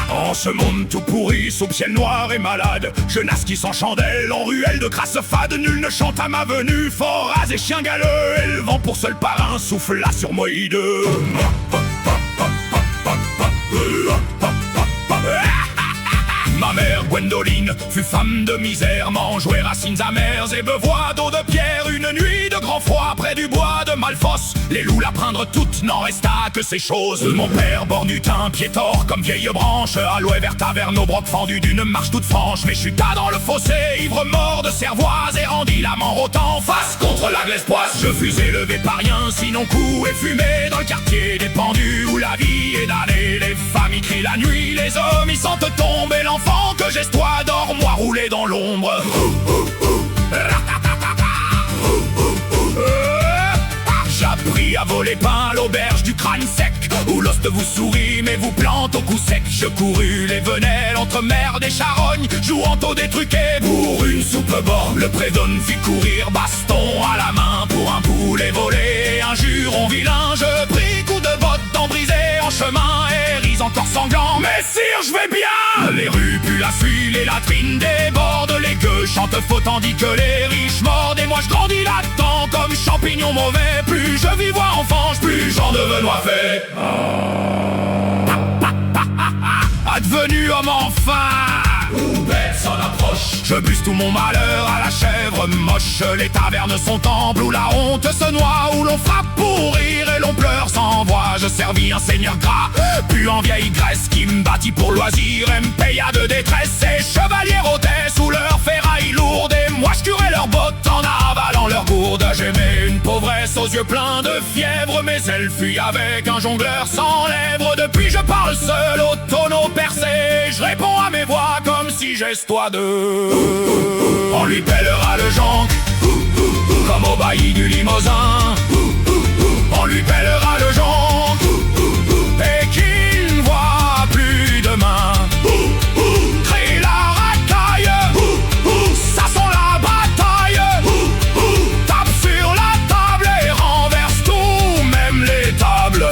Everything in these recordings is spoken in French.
En ce monde tout pourri, sous ciel noir et malade, jeunesse qui sans chandelle, en ruelle de crasse fade, nul ne chante à ma venue, fort ras et chien galeux, et le vent pour seul parrain souffle là sur moi hideux. Ma mère Gwendoline fut femme de misère, mangeait racines amères et bevoit d'eau de pierre. Une nuit de grand froid près du bois de Malfosse, les loups la prendre toutes, n'en resta que ces choses. Mon père bornut un pied tort comme vieille branche, aloe vers taverne au broc fendu d'une marche toute franche. Mais chuta dans le fossé, ivre mort de cervoise, et rendit l'âme en rotant face contre la glace poisse. Je fus élevé par rien, sinon coup et fumé, dans le quartier des pendus où la vie est damnée. Les femmes y crient la nuit, les hommes y sentent tomber l'enfant que gestois dort, moi roulé dans l'ombre. J'appris à voler pain à l'auberge du crâne sec, où l'ost vous sourit mais vous plante au cou sec. Je courus les venelles entre merde et charogne, jouant au détruqué pour une soupe borne. Le prédone fit courir baston à la main pour un poulet volé, un juron vilain. Je pris coup de botte dents brisées en chemin et ris encore sanglant. Mais sire, je vais bien! Les rues puent la suie, les latrines débordent, les gueux chantent faux tandis que les riches mordent. Et moi je grandis là-dedans comme champignon mauvais. Plus je vis voir enfant, plus j'en devenois fait. Advenu homme enfin, où bête s'en approche, je buse tout mon malheur à la chèvre moche. Les tavernes sont temples où la honte se noie, où l'on frappe pour rire et l'on pleure sans voix. Je servis un seigneur gras, puis en vieille Grèce, qui me bâtit pour loisir et me paya de détresse. Ces chevaliers rôtaient sous leurs ferrailles lourdes, et moi je curais leurs bottes en avalant leurs gourdes. J'aimais une pauvresse aux yeux pleins de fièvre, mais elle fuit avec un jongleur sans lèvres. Depuis je parle seul au tonneau percé, je réponds à mes voix comme si gestois de. On lui pèlera le jonc, comme au bailli du Limousin. On lui pèlera le jonc, et qu'il ne voit plus demain. Crée la racaille, ça sent la bataille. Tape sur la table et renverse tout, même les tables.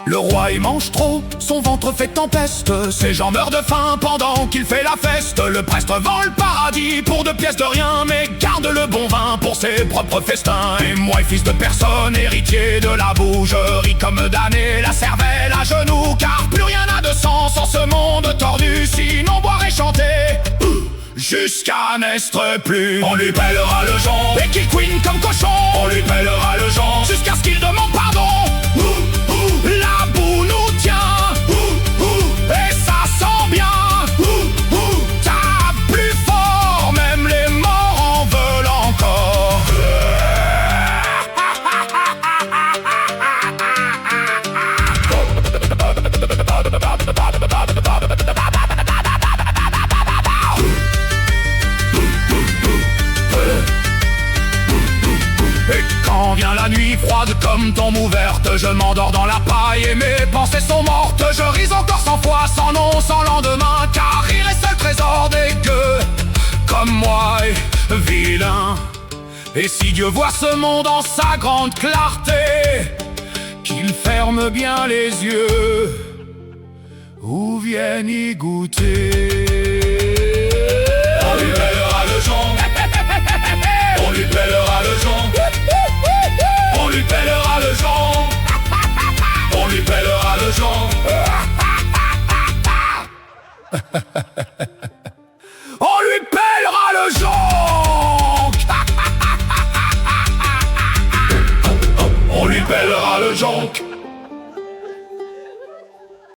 Le roi il mange trop, son ventre fait tempeste, ses gens meurent de faim pendant qu'il fait la feste. Le prêtre vend le paradis pour 2 pièces de rien, mais garde le bon vin pour ses propres festins. Et moi, fils de personne, héritier de la bougerie, comme damné, la cervelle à genoux, car plus rien n'a de sens en ce monde tordu, sinon boire et chanter jusqu'à n'être plus. On lui pèlera le jonc, et qu'il couine comme cochon. On lui pèlera le jonc, jusqu'à ce qu'il demande pardon. La boue nous tient, et ça sent bien. Tape plus fort, même les morts en veulent encore. Et quand vient la nuit froide comme tombe ouverte, je m'endors dans la paille et mes pensées sont mortes. Je ris encore 100 fois, sans nom, sans lendemain, car rire est seul trésor des gueux comme moi est vilain. Et si Dieu voit ce monde en sa grande clarté, qu'il ferme bien les yeux ou vienne y goûter. On lui pèlera le jonc, on lui pèlera le jonc, on lui pèlera le jonc, on lui pèlera le jonc. On lui pèlera le jonc. On lui pèlera le jonc.